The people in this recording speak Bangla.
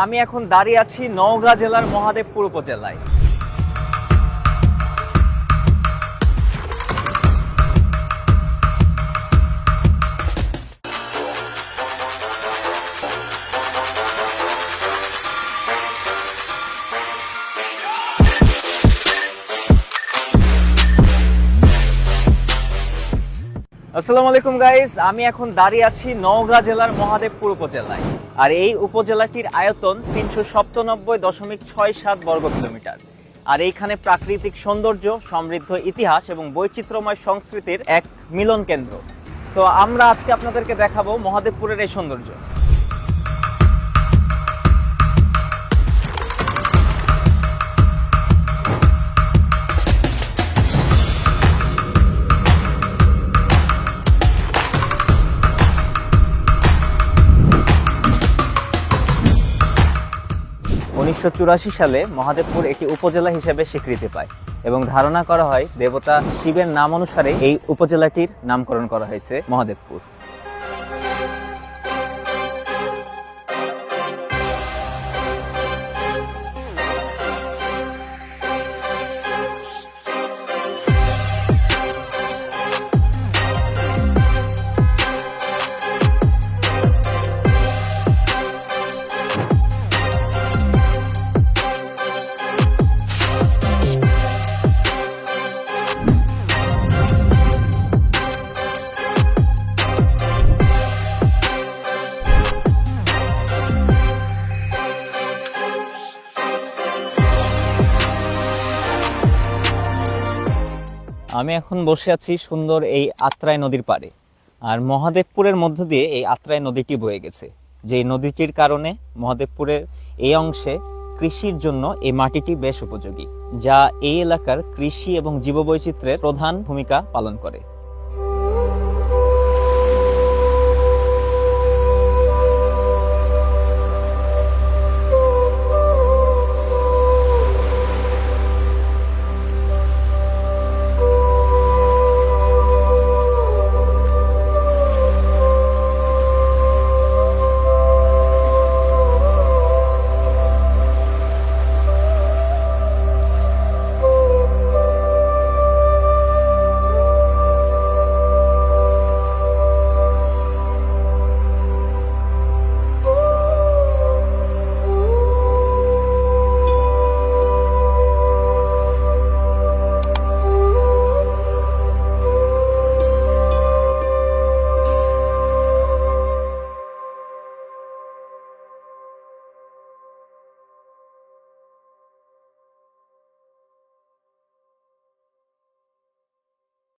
আমি এখন দাঁড়িয়ে আছি নওগাঁ জেলার মহাদেবপুর উপজেলায়। আসসালামু আলাইকুম গাইস, আমি এখন দাঁড়িয়ে আছি নওগাঁ জেলার মহাদেবপুর উপজেলায়। আর এই উপজেলাটির আয়তন 397.67 বর্গ কিলোমিটার। আর এইখানে প্রাকৃতিক সৌন্দর্য, সমৃদ্ধ ইতিহাস এবং বৈচিত্র্যময় সংস্কৃতির এক মিলন কেন্দ্র। তো আমরা আজকে আপনাদেরকে দেখাবো মহাদেবপুরের এই সৌন্দর্য। 1984 সালে মহাদেবপুর একটি উপজেলা হিসেবে স্বীকৃতি পায় এবং ধারণা করা হয় দেবতা শিবের নাম অনুসারে এই উপজেলাটির নামকরণ করা হয়েছে মহাদেবপুর। আমি এখন বসে আছি সুন্দর এই আত্রাই নদীর পাড়ে। আর মহাদেবপুরের মধ্য দিয়ে এই আত্রাই নদীটি বয়ে গেছে, যে নদীটির কারণে মহাদেবপুরের এই অংশে কৃষির জন্য এই মাটিটি বেশ উপযোগী, যা এই এলাকার কৃষি এবং জীববৈচিত্র্যের প্রধান ভূমিকা পালন করে।